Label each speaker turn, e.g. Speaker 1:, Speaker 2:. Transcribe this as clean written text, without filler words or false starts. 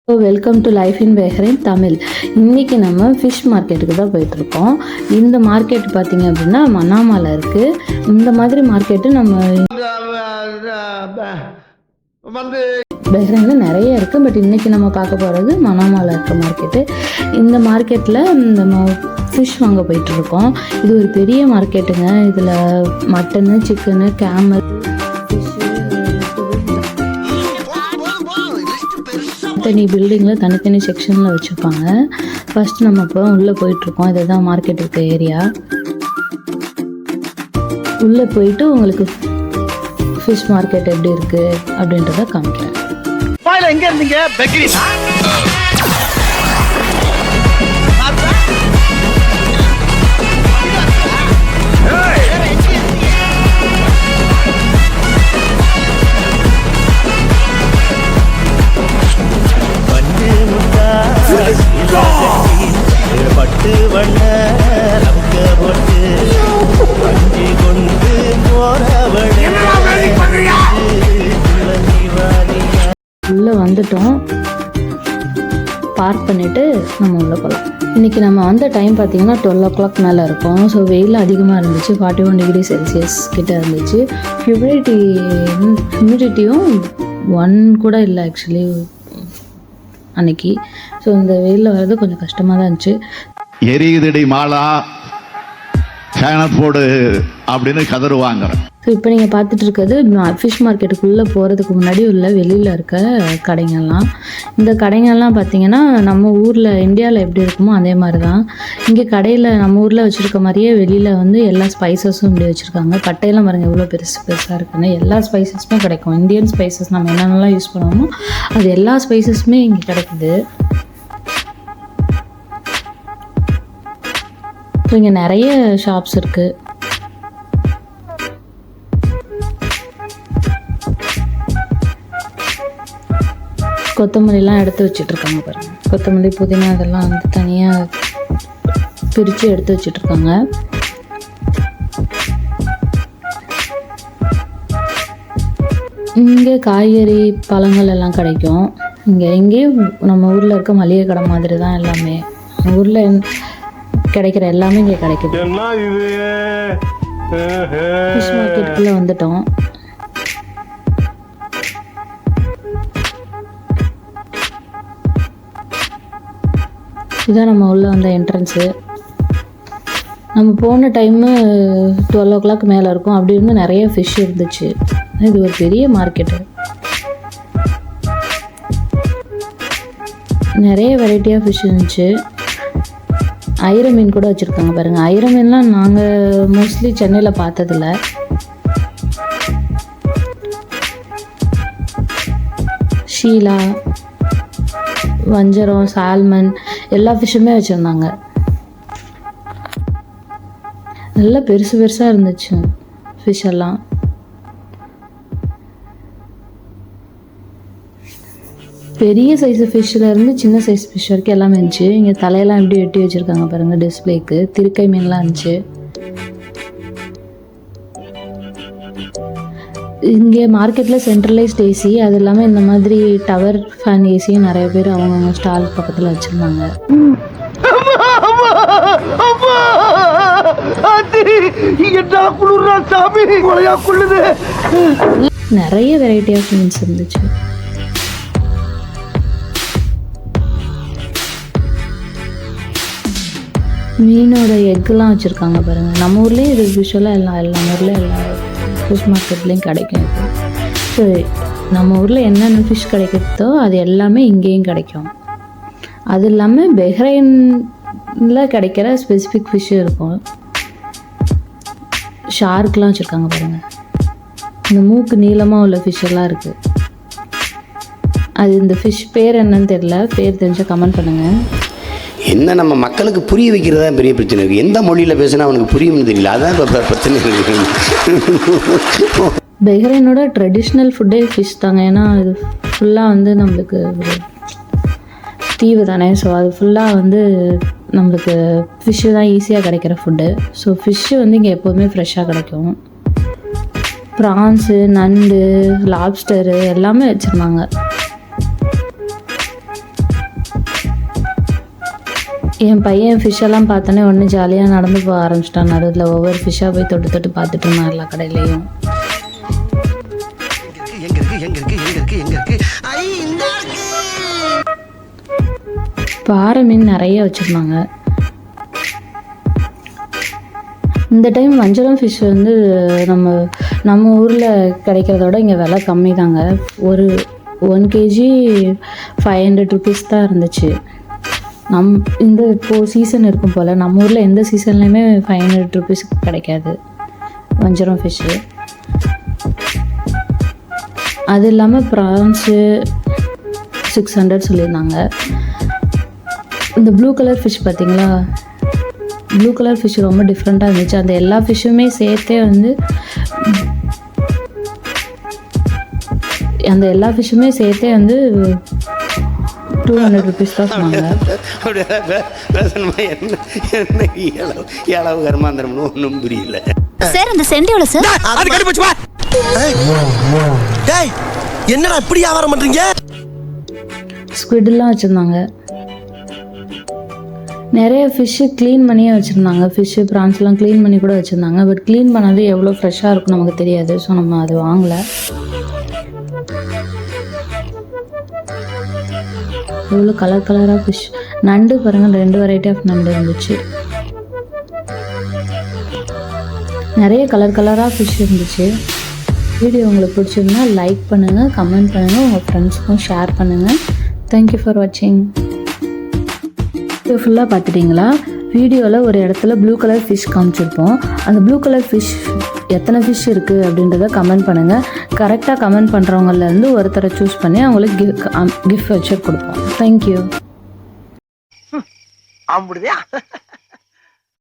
Speaker 1: Welcome to life in Bahrain Tamil. இன்றைக்கி நம்ம fish மார்க்கெட்டுக்கு தான் போயிட்டுருக்கோம். இந்த மார்க்கெட் பார்த்திங்க அப்படின்னா மனாமாவில் இருக்குது. இந்த மாதிரி மார்க்கெட்டு நம்ம பஹ்ரைனில் நிறைய இருக்குது. பட் இன்றைக்கி நம்ம பார்க்க போகிறது மனாமாவில் இருக்க மார்க்கெட்டு. இந்த மார்க்கெட்டில் நம்ம ஃபிஷ் வாங்க போயிட்டுருக்கோம். இது ஒரு பெரிய மார்க்கெட்டுங்க. இதில் மட்டனு, சிக்கனு, கேமல், தனி பில்டிங்கில் தனித்தனி செக்ஷனில் வச்சுருப்பாங்க. ஃபஸ்ட்டு நம்ம இப்போ உள்ளே போயிட்டுருக்கோம். இதுதான் மார்க்கெட் இருக்க ஏரியா. உள்ளே போயிட்டு உங்களுக்கு ஃபிஷ் மார்க்கெட் எப்படி இருக்குது அப்படின்றத காமிக்கிறேன்.
Speaker 2: எங்கே இருந்தீங்க? பட்டு வண்ண போட்டு வஞ்சி கொண்டு
Speaker 1: உள்ளே வந்துட்டோம். பார்க் பண்ணிவிட்டு நம்ம உள்ளே போகலாம். இன்றைக்கி நம்ம வந்த டைம் பார்த்திங்கன்னா 12 o'clock மேலே இருக்கும். ஸோ வெயில் அதிகமாக இருந்துச்சு. 41 degree Celsius கிட்ட இருந்துச்சு. ஹியூமிடிட்டியும் 1 கூட இல்லை ஆக்சுவலி அன்னைக்கு. ஸோ இந்த வெயிலில் வர்றது கொஞ்சம் கஷ்டமாக தான் இருந்துச்சு.
Speaker 3: எரியுதடி மாலா ஃபேனை போடு அப்படின்னு கதறுவாங்க.
Speaker 1: ஸோ இப்போ நீங்கள் பார்த்துட்டு இருக்கிறது ஃபிஷ் மார்க்கெட்டுக்குள்ளே போகிறதுக்கு முன்னாடி உள்ள வெளியில் இருக்க கடைங்கள்லாம். இந்த கடைங்கள்லாம் பார்த்திங்கன்னா நம்ம ஊரில் இந்தியாவில் எப்படி இருக்குமோ அதே மாதிரி தான். இங்கே கடையில் நம்ம ஊரில் வச்சுருக்க மாதிரியே வெளியில் வந்து எல்லா ஸ்பைசஸும் இப்படி வச்சுருக்காங்க. கட்டையெல்லாம் பாருங்கள் எவ்வளோ பெருசு பெருசாக இருக்குன்னு. எல்லா ஸ்பைசஸுமே கிடைக்கும். இந்தியன் ஸ்பைசஸ் நம்ம என்னென்னலாம் யூஸ் பண்ணுவோமோ அது எல்லா ஸ்பைசஸுமே இங்கே கிடைக்குது. ஸோ இங்கே நிறைய ஷாப்ஸ் இருக்குது. கொத்தமல்லிலாம் எடுத்து வச்சிட்ருக்காங்க பாருங்கள். கொத்தமல்லி, புதினா அதெல்லாம் வந்து தனியாக பிரித்து எடுத்து வச்சிட்ருக்காங்க. இங்கே காய்கறி, பழங்கள் எல்லாம் கிடைக்கும். இங்கேயும் நம்ம ஊரில் இருக்க மளிகை கடை மாதிரி தான் எல்லாமே. ஊரில் கிடைக்கிற எல்லாமே இங்கே கிடைக்குது. ஃபிஷ் மார்க்கெட்டுக்குள்ளே வந்துட்டோம். இதுதான் நம்ம உள்ள வந்த என்ட்ரன்ஸு. நம்ம போன டைமு 12 o'clock மேலே இருக்கும். அப்படி இருந்து நிறைய ஃபிஷ் இருந்துச்சு. இது ஒரு பெரிய மார்க்கெட்டு. நிறைய வெரைட்டியாக ஃபிஷ் இருந்துச்சு. ஐர மீன் கூட வச்சுருக்காங்க பாருங்கள். ஐர மீன்லாம் நாங்கள் மோஸ்ட்லி சென்னையில் பார்த்ததில்ல. ஷீலா, வஞ்சரம், சால்மன் எல்லா ஃபிஷ்ஷுமே வச்சுருந்தாங்க. நல்லா பெருசு பெருசாக இருந்துச்சு ஃபிஷ் எல்லாம். பெரிய சைஸு ஃபிஷ்ஷில் சின்ன சைஸ் ஃபிஷ் வரைக்கும் எல்லாமே இருந்துச்சு. இங்கே தலையெல்லாம் எப்படி வெட்டி வச்சுருக்காங்க பாருங்கள் டிஸ்பிளேக்கு. திருக்கை மீன்லாம் இருந்துச்சு. இங்கே மார்க்கெட்டில் சென்ட்ரலைஸ்ட் ஏசி, அது இல்லாமல் இந்த மாதிரி டவர் ஃபேன் ஏசியும் நிறைய பேர் அவங்கவுங்க ஸ்டால் பக்கத்தில் வச்சுருந்தாங்க. நிறைய வெரைட்டி ஆஃப் மீன்ஸ் இருந்துச்சு. மீனோட எக்கெல்லாம் வச்சுருக்காங்க பாருங்கள். நம்ம ஊர்லேயும் இது யூஸ்வலாக எல்லா ஊர்லேயும் எல்லா ஃபிஷ் மார்க்கெட்லேயும் கிடைக்கும். ஸோ நம்ம ஊரில் என்னென்ன ஃபிஷ் கிடைக்குதோ அது எல்லாமே இங்கேயும் கிடைக்கும். அது இல்லாமல் பஹ்ரைனில் கிடைக்கிற ஸ்பெசிஃபிக் ஃபிஷ்ஷு இருக்கும். ஷார்க்லாம் வச்சுருக்காங்க பாருங்கள். இந்த மூக்கு நீளமாக உள்ள ஃபிஷ் எல்லாம் இருக்குது. அது இந்த ஃபிஷ் பேர் என்னன்னு தெரியல. பேர் தெரிஞ்சால் கமெண்ட் பண்ணுங்கள்.
Speaker 4: என்ன நம்ம மக்களுக்கு புரிய வைக்கிறது தான் பெரிய பிரச்சனை இருக்குது. எந்த மொழியில் பேசினா அவனுக்கு புரியும்னு தெரியல. அதான் இப்போ பிரச்சனை இருக்குது.
Speaker 1: பஹ்ரைனோட ட்ரெடிஷ்னல் ஃபுட்டே ஃபிஷ் தாங்க. ஏன்னா இது ஃபுல்லாக வந்து நம்மளுக்கு ஒரு தீவு தானே. ஸோ அது ஃபுல்லாக வந்து நம்மளுக்கு ஃபிஷ்ஷு தான் ஈஸியாக கிடைக்கிற ஃபுட்டு. ஸோ ஃபிஷ்ஷு வந்து இங்கே எப்போதுமே ஃப்ரெஷ்ஷாக கிடைக்கும். ப்ரான்ஸு, நண்டு, லாப்ஸ்டரு எல்லாமே வச்சுருந்தாங்க. என் பையன் ஃபிஷ்ஷெல்லாம் பார்த்தோன்னே ஒன்று ஜாலியாக நடந்து போக ஆரம்பிச்சிட்டான். நடுவில் ஒவ்வொரு ஃபிஷ்ஷாக போய் தொட்டு தொட்டு பார்த்துட்டு இருந்தான் எல்லா கடையிலையும். பாறை மீன் நிறைய வச்சுருந்தாங்க. இந்த டைம் வஞ்சரம் ஃபிஷ் வந்து நம்ம ஊரில் கிடைக்கிறதோட இங்கே விலை கம்மி தாங்க. ஒரு 1 kg 500 rupees தான் இருந்துச்சு. இந்த இப்போது சீசன் இருக்கும் போல் நம்ம ஊரில் எந்த சீசன்லேயுமே 500 rupees கிடைக்காது வஞ்சரம் ஃபிஷ்ஷு. அது இல்லாமல் ப்ரான்ஸு 600 சொல்லியிருந்தாங்க. இந்த ப்ளூ கலர் ஃபிஷ் பார்த்தீங்களா, ப்ளூ கலர் ஃபிஷ் ரொம்ப டிஃப்ரெண்ட்டாக இருந்துச்சு. அந்த எல்லா ஃபிஷ்ஷுமே சேர்த்தே வந்து 200 rupees தான் சொன்னாங்க.
Speaker 4: ஏழாவது கர்மாந்திரம்னு ஒன்றும் புரியல
Speaker 5: சார். அந்த சென்ட் எவ்வளோ சார்?
Speaker 2: என்னடா இப்படி வியாபாரம் பண்றீங்க?
Speaker 1: ஸ்குவிட்லாம் வச்சுருந்தாங்க. நிறைய ஃபிஷ்ஷு க்ளீன் பண்ணியே வச்சுருந்தாங்க. ஃபிஷ்ஷு ப்ரான்ஸ்லாம் க்ளீன் பண்ணி கூட வச்சுருந்தாங்க. பட் க்ளீன் பண்ணது எவ்வளோ ஃப்ரெஷ்ஷாக இருக்கும் நமக்கு தெரியாது. ஸோ நம்ம அது வாங்கலை. எவ்வளோ கலர் கலராக ஃபிஷ். நண்டு பாருங்கள், 2 வெரைட்டி ஆஃப் நண்டு இருந்துச்சு. நிறைய கலர் கலராக ஃபிஷ் இருந்துச்சு. வீடியோ உங்களுக்கு பிடிச்சிருந்தா லைக் பண்ணுங்கள், கமெண்ட் பண்ணுங்கள், உங்கள் ஃப்ரெண்ட்ஸுக்கும் ஷேர் பண்ணுங்கள். தேங்க்யூ ஃபார் வாட்சிங். வீடியோ ஃபுல்லாக பார்த்துட்டிங்களா? வீடியோவில் ஒரு இடத்துல ப்ளூ கலர் ஃபிஷ் காமிச்சிருப்போம். அந்த ப்ளூ கலர் ஃபிஷ் எத்தனை ஃபிஷ் இருக்குது அப்படின்றத கமெண்ட் பண்ணுங்கள். கரெக்டாக கமெண்ட் பண்ணுறவங்கலேருந்து ஒருத்தரை சூஸ் பண்ணி அவங்களுக்கு கிஃப்ட் வச்சு கொடுப்போம். தேங்க்யூ.
Speaker 2: அப்படியா?